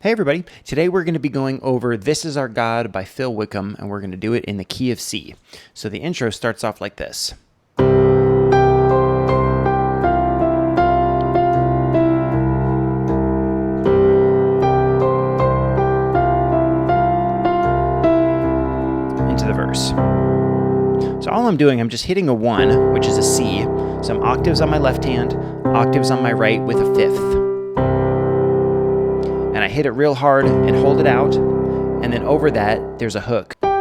Hey everybody, today we're going to be going over This Is Our God by Phil Wickham, and we're going to do it in the key of C. So the intro starts off like this. Into the verse. So all I'm doing, I'm just hitting a 1, which is a C, some octaves on my left hand, octaves on my right with a fifth. And I hit it real hard and hold it out, and then over that, there's a hook. And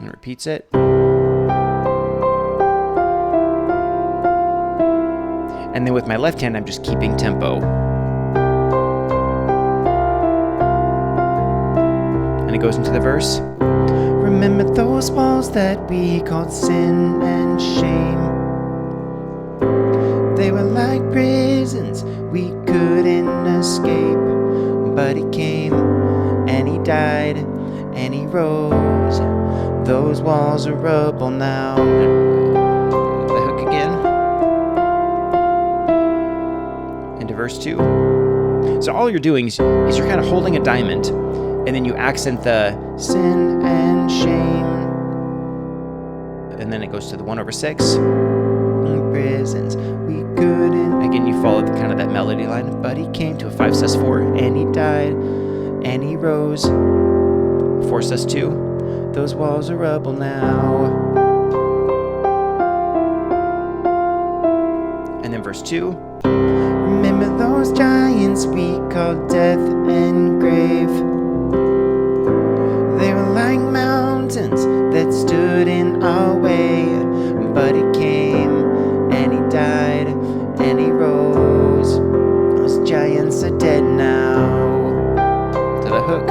it repeats it. And then with my left hand, I'm just keeping tempo. And it goes into the verse. Remember those walls that we called sin and shame. They were like prisons we couldn't escape. But he came and he died and he rose. Those walls are rubble now. The hook again. Into verse 2. So all you're doing is you're kind of holding a diamond, and then you accent the sin and shame. And then it goes to the 1/6. Prisons we couldn't. Again, you follow kind of that melody line. But he came to a 5/4, and he died, and he rose. 4/2. Those walls are rubble now. And then verse 2. Remember those giants we called death and grave. They were like mountains that stood in our way. But he came and he died and he rose. Those giants are dead now. To the hook.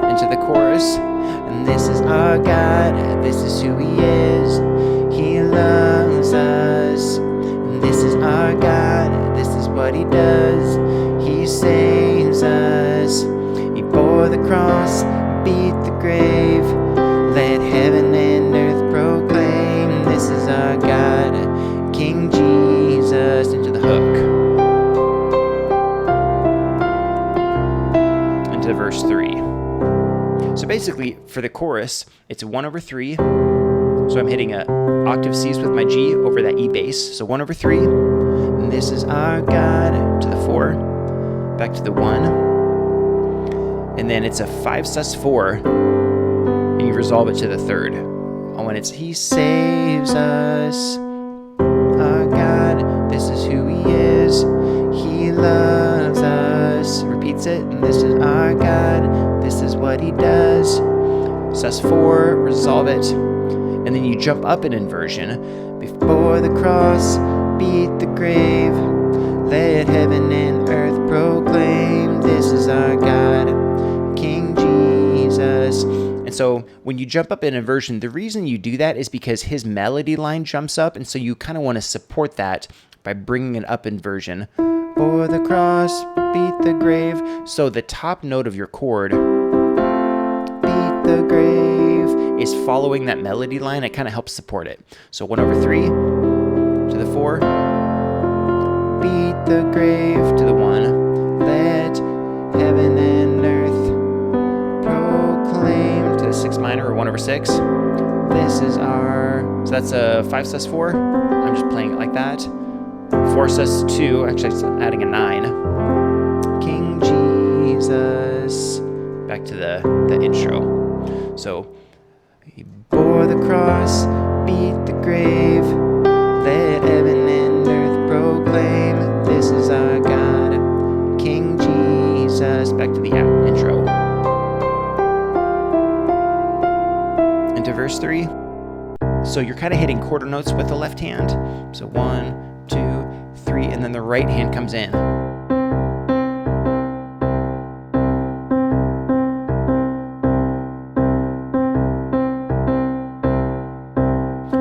Into the chorus. And this is our God, this is who he is. He loves us. And this is our God, this is what he does. He saves us. He bore the cross, beat the grave. Let heaven and earth proclaim. This is our God, King Jesus. Into the hook. Into verse 3. So basically, for the chorus, it's 1/3. So I'm hitting a octave C's with my G over that E bass. So 1/3. And this is our God. To the 4. Back to the 1. And then it's a 5/4. And you resolve it to the 3rd. And when it's he saves us. Our God, this is who he is. He loves us. Repeats it. And this is our God. This is what he does. sus4, resolve it. And then you jump up in inversion. Before the cross, beat the grave. Let heaven and earth proclaim. This is our God, King Jesus. And so when you jump up in inversion, the reason you do that is because his melody line jumps up. And so you kind of want to support that by bringing it up inversion. For the cross, beat the grave. So the top note of your chord, beat the grave, is following that melody line. It kind of helps support it. So 1/3 to the 4, beat the grave to the 1, let heaven and earth proclaim to the 6 minor or 1/6. This is our, so that's a 5/4. I'm just playing it like that. 4/2, actually it's adding a 9. King Jesus. Back to the intro. So, he bore the cross, beat the grave, let heaven and earth proclaim. This is our God, King Jesus. Back to the intro. Into verse 3. So you're kind of hitting quarter notes with the left hand. So 1, 2, 3, and then the right hand comes in.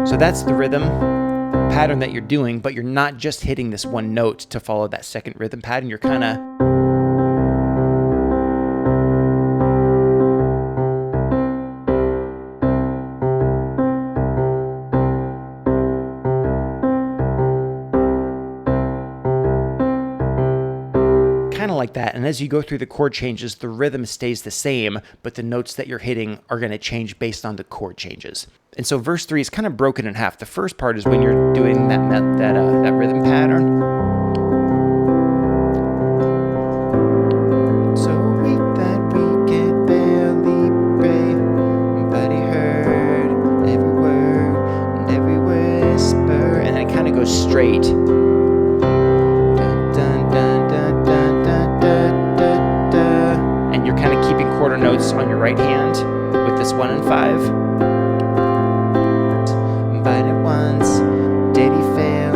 So that's the rhythm pattern that you're doing, but you're not just hitting this one note to follow that second rhythm pattern. You're kind of of like that. And as you go through the chord changes, the rhythm stays the same, but the notes that you're hitting are going to change based on the chord changes. And so verse 3 is kind of broken in half. The first part is when you're doing that rhythm pattern. So weak that we could barely pray, but he heard every word and every whisper, and then it kind of goes straight. And you're kind of keeping quarter notes on your right hand with this 1 and 5. But at once did he fail,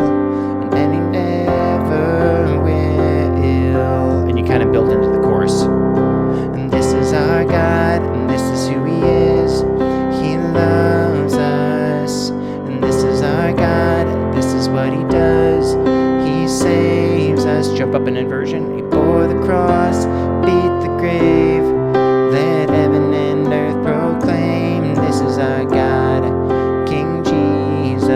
and then he never will. And you kind of build into the chorus. And this is our God, and this is who he is. He loves us, and this is our God, this is what he does. He saves us. Jump up in inversion. He bore the cross, beat the grave. Let heaven and earth proclaim, this is our God, King Jesus.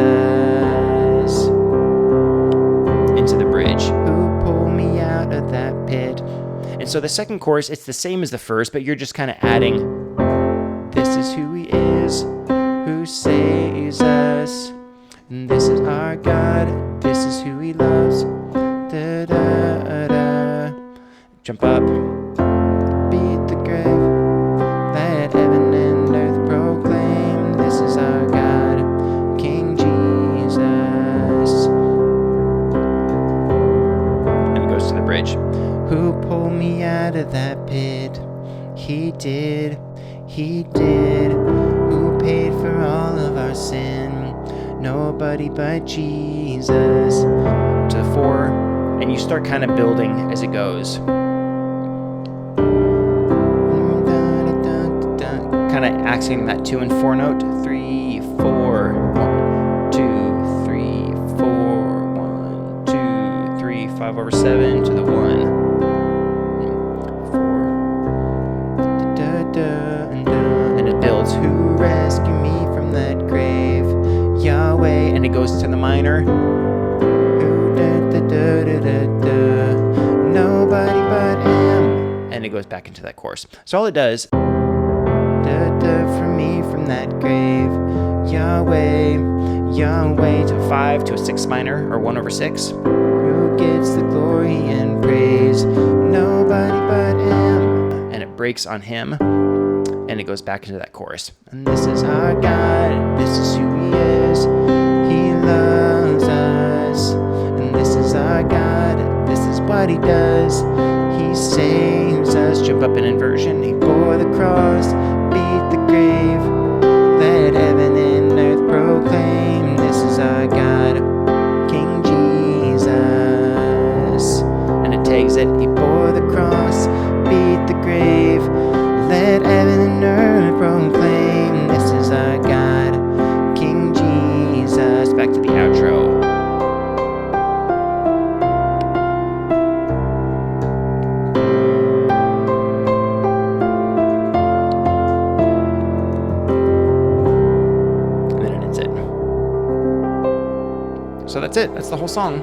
Into the bridge. Who pulled me out of that pit? And so the second chorus, it's the same as the first, but you're just kind of adding, this is who he is, who saves us. And this is our God, this is who he loves. Da, da, da. Jump up, beat the grave. Let heaven and earth proclaim, this is our God, King Jesus. And it goes to the bridge. Who pulled me out of that pit? He did, he did. Who paid for all of our sin? Nobody but Jesus. To the 4, and you start kind of building as it goes. Kind of accenting that 2 and 4 note. 3, 4, 1, 2, 3, 4, 1, 2, 3, 5 over 7 to the 1. 4. Da, da, da, and it builds. Who rescued me from that grave? Yahweh, and it goes to the minor. Who da, da, da, da, da, da. Nobody but him, and it goes back into that chorus. So all it does. Da, da, from me from that grave, Yahweh, Yahweh, to 5 to a 6 minor, or 1 over 6. Who gets the glory and praise? Nobody but him. And it breaks on him, and it goes back into that chorus. And this is our God, this is who he is. He loves us, and this is our God, this is what he does. He saves us. Jump up in inversion. He bore the cross, beat the grave. Let heaven and earth proclaim, this is our God, King Jesus. And it takes it. He bore the cross, beat the grave. Let heaven and earth proclaim, this is our God, King Jesus. Back to the outro. So that's it. That's the whole song.